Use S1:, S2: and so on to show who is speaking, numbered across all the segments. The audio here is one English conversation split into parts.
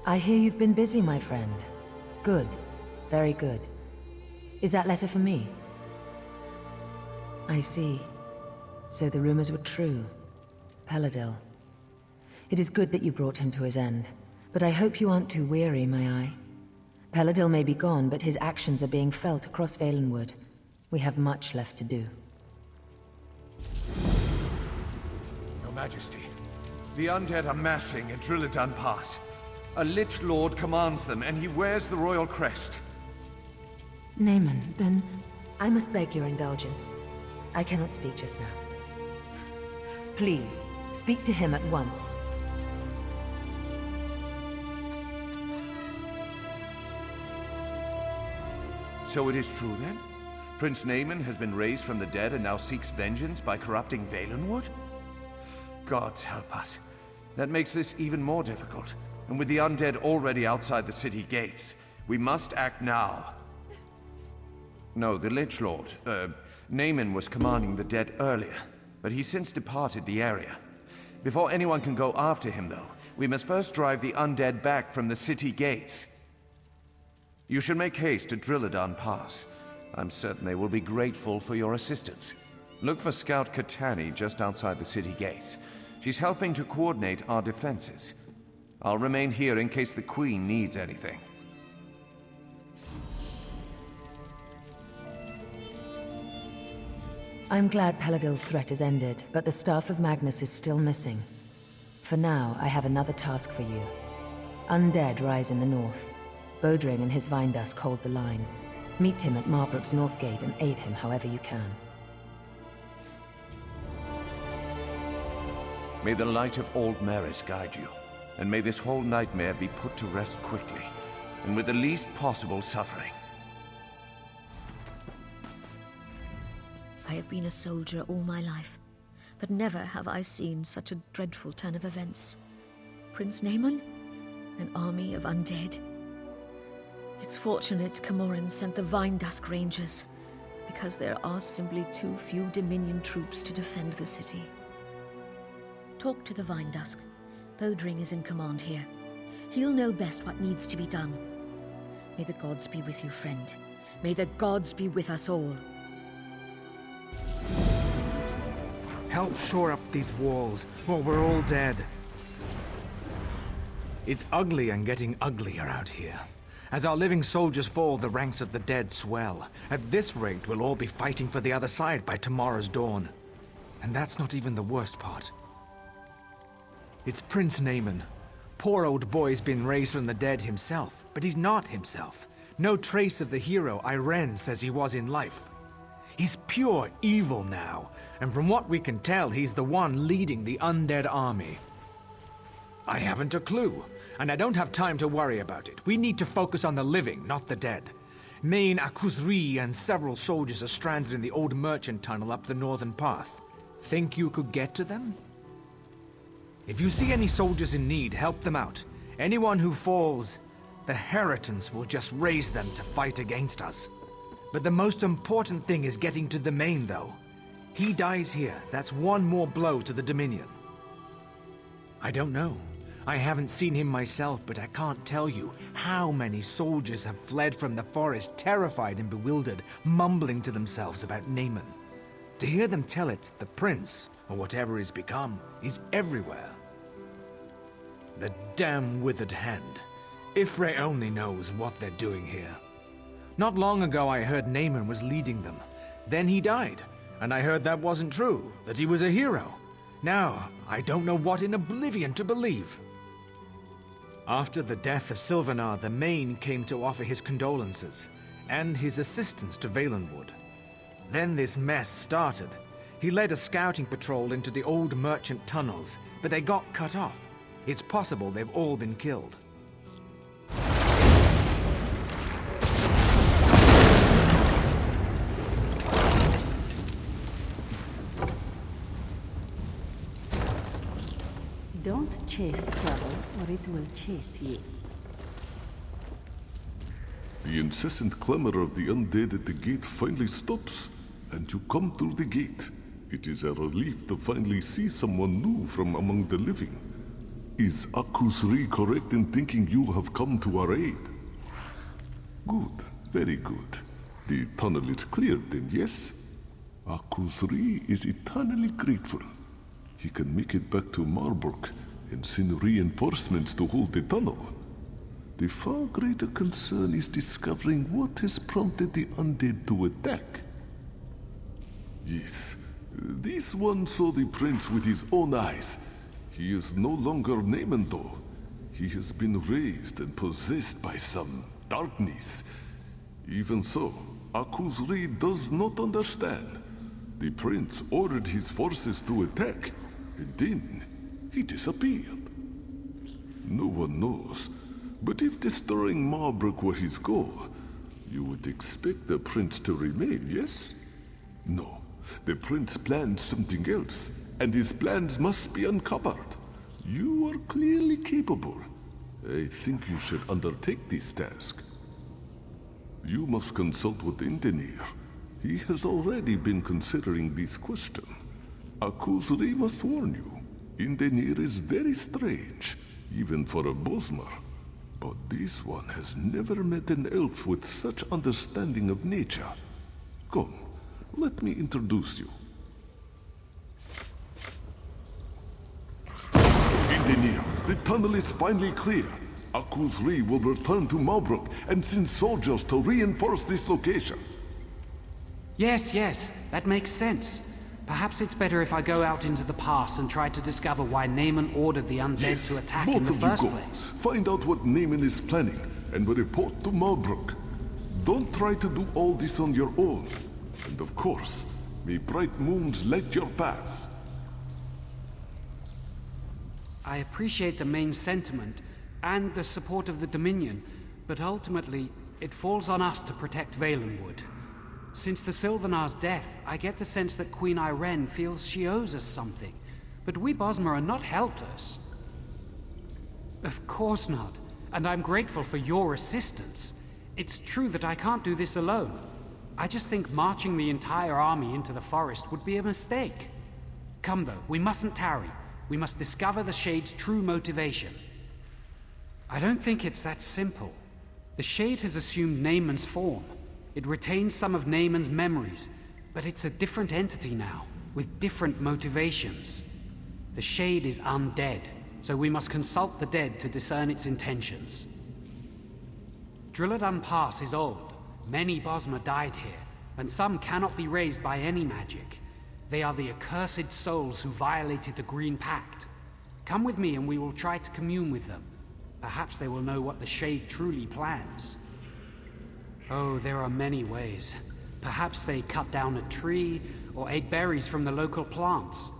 S1: I hear you've been busy, my friend. Good. Very good. Is that letter for me? I see. So the rumors were true. Paladil. It is good that you brought him to his end, but I hope you aren't too weary, my eye. Paladil may be gone, but his actions are being felt across Valenwood. We have much left to do.
S2: Your Majesty, the undead are massing at Drilidan Pass. A Lich Lord commands them, and he wears the royal crest.
S1: Naemon, then I must beg your indulgence. I cannot speak just now. Please, speak to him at once.
S2: So it is true then? Prince Naemon has been raised from the dead and now seeks vengeance by corrupting Valenwood? Gods help us. That makes this even more difficult. And with the undead already outside the city gates, we must act now. No, the Lich Lord, Naemon was commanding the dead earlier, but he's since departed the area. Before anyone can go after him, though, we must first drive the undead back from the city gates. You should make haste to Drilidan Pass. I'm certain they will be grateful for your assistance. Look for Scout Katani just outside the city gates. She's helping to coordinate our defenses. I'll remain here in case the Queen needs anything.
S1: I'm glad Paladil's threat is ended, but the Staff of Magnus is still missing. For now, I have another task for you. Undead rise in the north. Bodring and his Vinedust hold the line. Meet him at Marbruk's north gate and aid him however you can.
S2: May the light of Aldmeri guide you, and may this whole nightmare be put to rest quickly, and with the least possible suffering.
S3: I have been a soldier all my life, but never have I seen such a dreadful turn of events. Prince Naemon? An army of undead? It's fortunate Camorin sent the Vinedusk Rangers, because there are simply too few Dominion troops to defend the city. Talk to the Vinedusk. Bodring is in command here. He'll know best what needs to be done. May the gods be with you, friend. May the gods be with us all.
S4: Help shore up these walls, or we're all dead. It's ugly and getting uglier out here. As our living soldiers fall, the ranks of the dead swell. At this rate, we'll all be fighting for the other side by tomorrow's dawn. And that's not even the worst part. It's Prince Naemon. Poor old boy's been raised from the dead himself, but he's not himself. No trace of the hero Irene says he was in life. He's pure evil now, and from what we can tell, he's the one leading the undead army. I haven't a clue, and I don't have time to worry about it. We need to focus on the living, not the dead. Main Akkhuz-ri and several soldiers are stranded in the old merchant tunnel up the northern path. Think you could get to them? If you see any soldiers in need, help them out. Anyone who falls, the Heritans will just raise them to fight against us. But the most important thing is getting to the main, though. He dies here. That's one more blow to the Dominion. I don't know. I haven't seen him myself, but I can't tell you how many soldiers have fled from the forest, terrified and bewildered, mumbling to themselves about Naemon. To hear them tell it, the prince, or whatever he's become, is everywhere. The damn withered hand. Ifre only knows what they're doing here. Not long ago I heard Naemon was leading them. Then he died, and I heard that wasn't true, that he was a hero. Now, I don't know what in oblivion to believe. After the death of Sylvanar, the Main came to offer his condolences, and his assistance to Valenwood. Then this mess started. He led a scouting patrol into the old merchant tunnels, but they got cut off. It's possible they've all been killed.
S5: Don't chase trouble, or it will chase you.
S6: The incessant clamor of the undead at the gate finally stops, and you come through the gate. It is a relief to finally see someone new from among the living. Is Akkhuz-ri correct in thinking you have come to our aid? Good, very good. The tunnel is cleared then, yes? Akkhuz-ri is eternally grateful. He can make it back to Marbruk and send reinforcements to hold the tunnel. The far greater concern is discovering what has prompted the undead to attack. Yes, this one saw the prince with his own eyes. He is no longer Naemon though. He has been raised and possessed by some darkness. Even so, Akkhuz-ri does not understand. The prince ordered his forces to attack, and then he disappeared. No one knows, but if destroying Marbruk were his goal, you would expect the prince to remain, yes? No, the prince planned something else, and his plans must be uncovered. You are clearly capable. I think you should undertake this task. You must consult with Engineer. He has already been considering this question. Akkhuz-ri must warn you. Engineer is very strange, even for a Bosmer. But this one has never met an elf with such understanding of nature. Come, let me introduce you. Engineer, the tunnel is finally clear. Akkhuz-ri will return to Marbruk and send soldiers to reinforce this location.
S7: Yes, that makes sense. Perhaps it's better if I go out into the pass and try to discover why Naemon ordered the undead to attack in the first place.
S6: Find out what Naemon is planning and report to Marbruk. Don't try to do all this on your own. And of course, may bright moons light your path.
S7: I appreciate the main sentiment and the support of the Dominion, but ultimately, it falls on us to protect Valenwood. Since the Sylvanar's death, I get the sense that Queen Irene feels she owes us something. But we Bosmer are not helpless. Of course not, and I'm grateful for your assistance. It's true that I can't do this alone. I just think marching the entire army into the forest would be a mistake. Come though, we mustn't tarry. We must discover the Shade's true motivation. I don't think it's that simple. The Shade has assumed Naemon's form. It retains some of Naemon's memories, but it's a different entity now, with different motivations. The Shade is undead, so we must consult the dead to discern its intentions. Drilladun Pass is old. Many Bosmer died here, and some cannot be raised by any magic. They are the accursed souls who violated the Green Pact. Come with me and we will try to commune with them. Perhaps they will know what the Shade truly plans. Oh, there are many ways. Perhaps they cut down a tree, or ate berries from the local plants.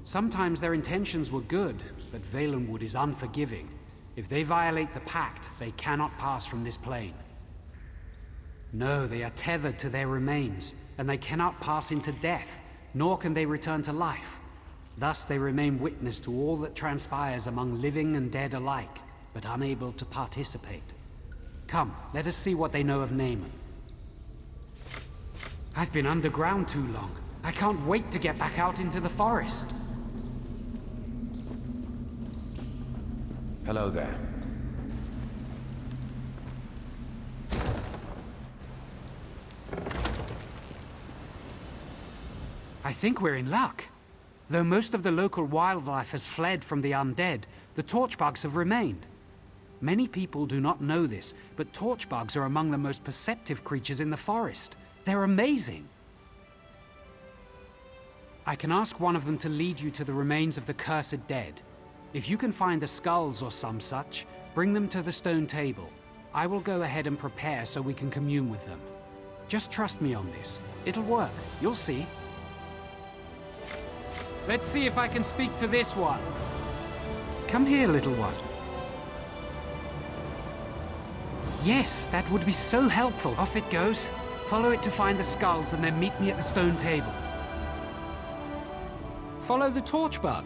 S7: Sometimes their intentions were good, but Valenwood is unforgiving. If they violate the Pact, they cannot pass from this plane. No, they are tethered to their remains, and they cannot pass into death, nor can they return to life. Thus they remain witness to all that transpires among living and dead alike, but unable to participate. Come, let us see what they know of Naemon. I've been underground too long. I can't wait to get back out into the forest.
S2: Hello there.
S7: I think we're in luck. Though most of the local wildlife has fled from the undead, the torchbugs have remained. Many people do not know this, but torchbugs are among the most perceptive creatures in the forest. They're amazing. I can ask one of them to lead you to the remains of the cursed dead. If you can find the skulls or some such, bring them to the stone table. I will go ahead and prepare so we can commune with them. Just trust me on this. It'll work. You'll see. Let's see if I can speak to this one. Come here, little one. Yes, that would be so helpful. Off it goes. Follow it to find the skulls and then meet me at the stone table. Follow the torchbug.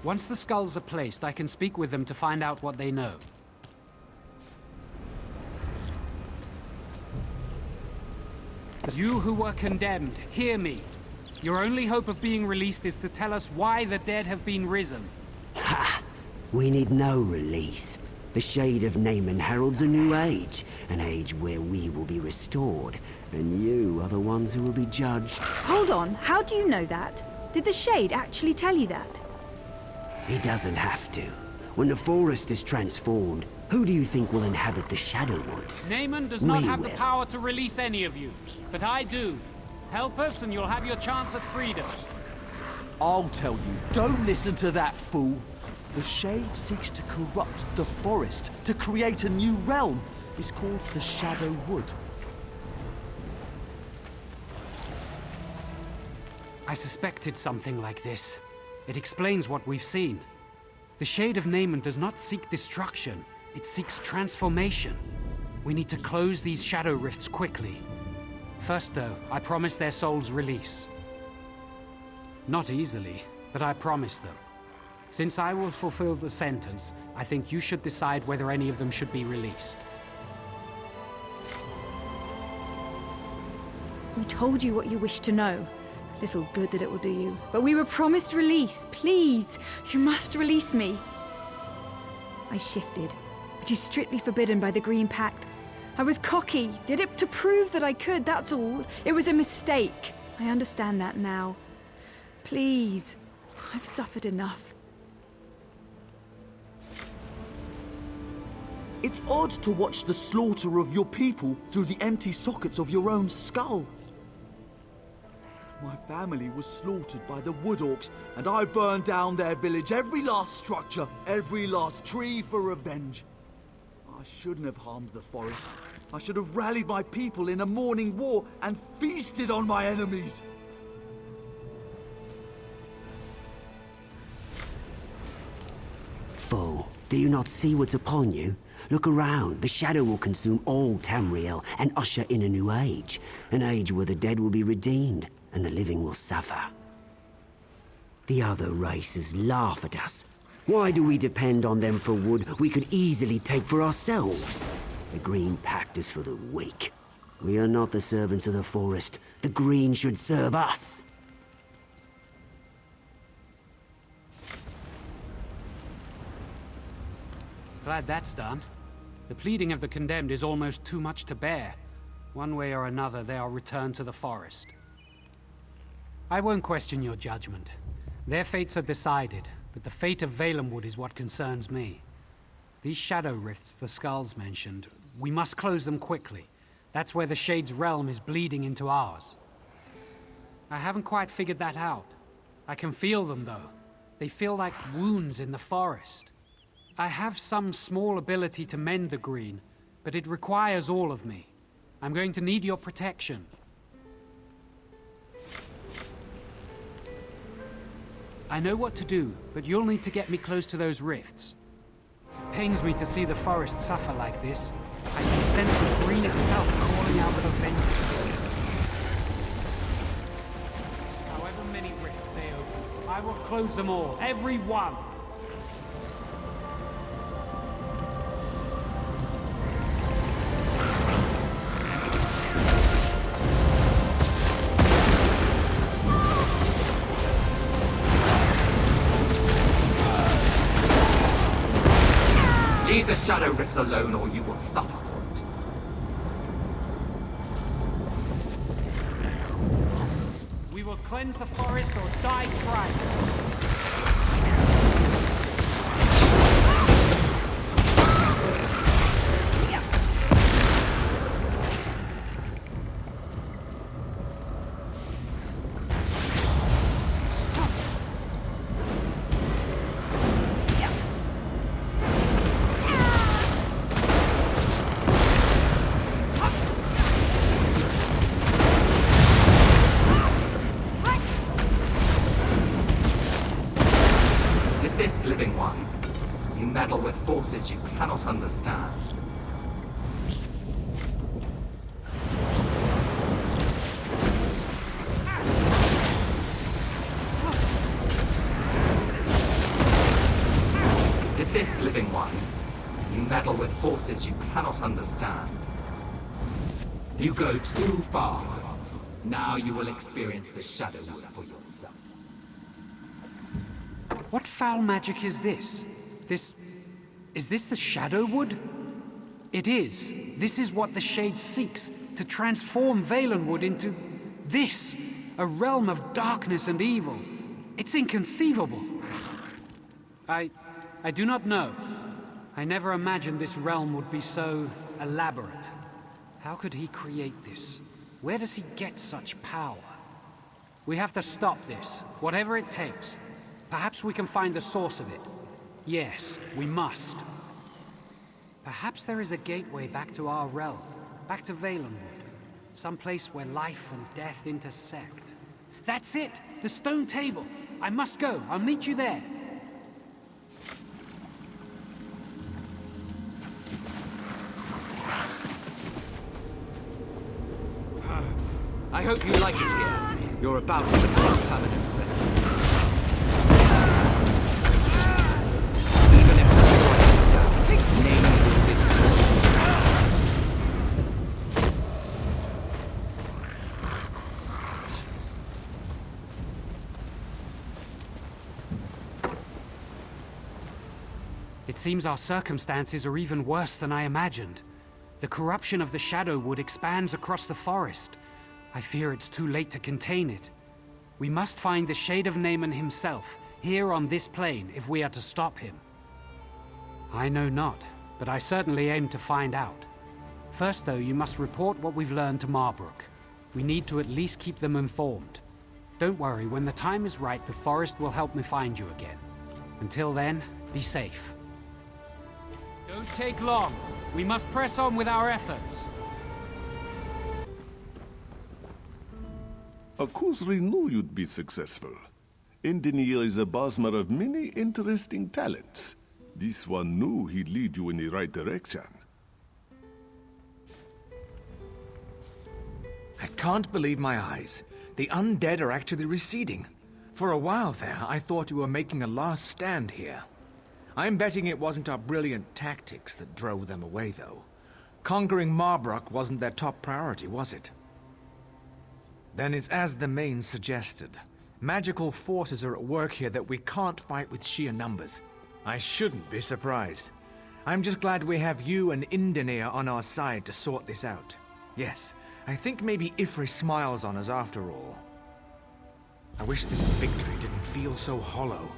S7: Once the skulls are placed, I can speak with them to find out what they know. You who were condemned, hear me. Your only hope of being released is to tell us why the dead have been risen.
S8: Ha! We need no release. The Shade of Naemon heralds a new age. An age where we will be restored. And you are the ones who will be judged.
S9: Hold on, how do you know that? Did the Shade actually tell you that?
S8: He doesn't have to. When the forest is transformed, who do you think will inhabit the Shadowwood?
S7: Naemon does not have the
S8: will.
S7: power to release any of you, but I do. Help us and you'll have your chance at freedom.
S10: I'll tell you, don't listen to that fool. The Shade seeks to corrupt the forest, to create a new realm. It's called the Shadowwood.
S7: I suspected something like this. It explains what we've seen. The Shade of Naemon does not seek destruction, it seeks transformation. We need to close these shadow rifts quickly. First though, I promise their souls release. Not easily, but I promise them. Since I will fulfill the sentence, I think you should decide whether any of them should be released.
S9: We told you what you wished to know. Little good that it will do you. But we were promised release. Please, you must release me. I shifted, which is strictly forbidden by the Green Pact. I was cocky, did it to prove that I could, that's all. It was a mistake. I understand that now. Please, I've suffered enough.
S10: It's odd to watch the slaughter of your people through the empty sockets of your own skull. My family was slaughtered by the Wood Orcs, and I burned down their village, every last structure, every last tree for revenge. I shouldn't have harmed the forest. I should have rallied my people in a morning war and feasted on my enemies.
S8: Fool, do you not see what's upon you? Look around. The shadow will consume all Tamriel and usher in a new age. An age where the dead will be redeemed and the living will suffer. The other races laugh at us. Why do we depend on them for wood we could easily take for ourselves? The Green Pact is for the weak. We are not the servants of the forest. The Green should serve us.
S7: Glad that's done. The pleading of the condemned is almost too much to bear. One way or another, they are returned to the forest. I won't question your judgment. Their fates are decided, but the fate of Valenwood is what concerns me. These shadow rifts the skulls mentioned, we must close them quickly. That's where the Shade's realm is bleeding into ours. I haven't quite figured that out. I can feel them, though. They feel like wounds in the forest. I have some small ability to mend the green, but it requires all of me. I'm going to need your protection. I know what to do, but you'll need to get me close to those rifts. It pains me to see the forest suffer like this. I can sense the green itself calling out for vengeance. However many rifts they open, I will close them all, every one!
S11: Leave the shadow rifts alone or you will suffer for it.
S7: We will cleanse the forest or die trying.
S11: process you cannot understand. You go too far. Now you will experience the Shadowwood for yourself.
S7: What foul magic is this? Is this the Shadowwood? It is. This is what the Shade seeks, to transform Valenwood into this, a realm of darkness and evil. It's inconceivable. I do not know. I never imagined this realm would be so elaborate. How could he create this? Where does he get such power? We have to stop this, whatever it takes. Perhaps we can find the source of it. Yes, we must. Perhaps there is a gateway back to our realm, back to Valenwood. Some place where life and death intersect. That's it! The stone table! I must go. I'll meet you there.
S10: I hope you like it here. You're about to become permanent resident. Even if the destroyer is down, Naemon will destroy you.
S7: It seems our circumstances are even worse than I imagined. The corruption of the Shadowwood expands across the forest. I fear it's too late to contain it. We must find the Shade of Naemon himself, here on this plane, if we are to stop him. I know not, but I certainly aim to find out. First, though, you must report what we've learned to Marbruk. We need to at least keep them informed. Don't worry, when the time is right, the forest will help me find you again. Until then, be safe. Don't take long. We must press on with our efforts.
S6: Akkhuz-ri knew you'd be successful. Engineer is a Bosmer of many interesting talents. This one knew he'd lead you in the right direction.
S4: I can't believe my eyes. The undead are actually receding. For a while there, I thought you were making a last stand here. I'm betting it wasn't our brilliant tactics that drove them away, though. Conquering Marbruk wasn't their top priority, was it? Then it's as the main suggested. Magical forces are at work here that we can't fight with sheer numbers. I shouldn't be surprised. I'm just glad we have you and Indenir on our side to sort this out. Yes, I think maybe Ifri smiles on us after all. I wish this victory didn't feel so hollow.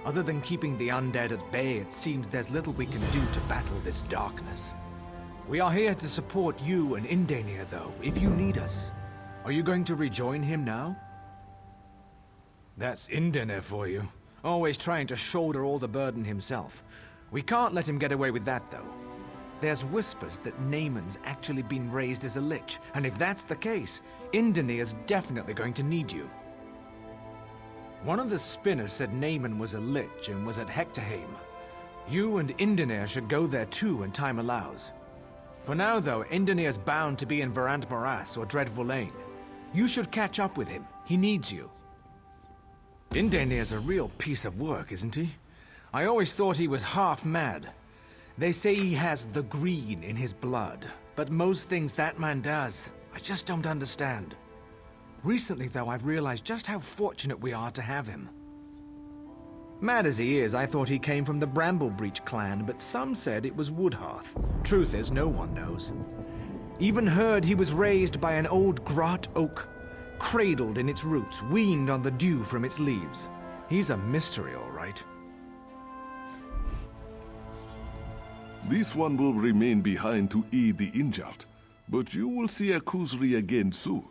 S4: Other than keeping the undead at bay, it seems there's little we can do to battle this darkness. We are here to support you and Indenir, though, if you need us. Are you going to rejoin him now? That's Indenir for you. Always trying to shoulder all the burden himself. We can't let him get away with that, though. There's whispers that Naemon's actually been raised as a lich, and if that's the case, Indenir's definitely going to need you. One of the spinners said Naemon was a lich and was at Hectorheim. You and Indenir should go there too when time allows. For now, though, Indenir's bound to be in Verant Morass or Dreadful Lane. You should catch up with him. He needs you. Indenir's a real piece of work, isn't he? I always thought he was half mad. They say he has the green in his blood, but most things that man does, I just don't understand. Recently, though, I've realized just how fortunate we are to have him. Mad as he is, I thought he came from the Bramblebreach clan, but some said it was Woodhearth. Truth is, no one knows. Even heard he was raised by an old grot oak, cradled in its roots, weaned on the dew from its leaves. He's a mystery, all right.
S6: This one will remain behind to aid the injured, but you will see Akkhuz-ri again soon.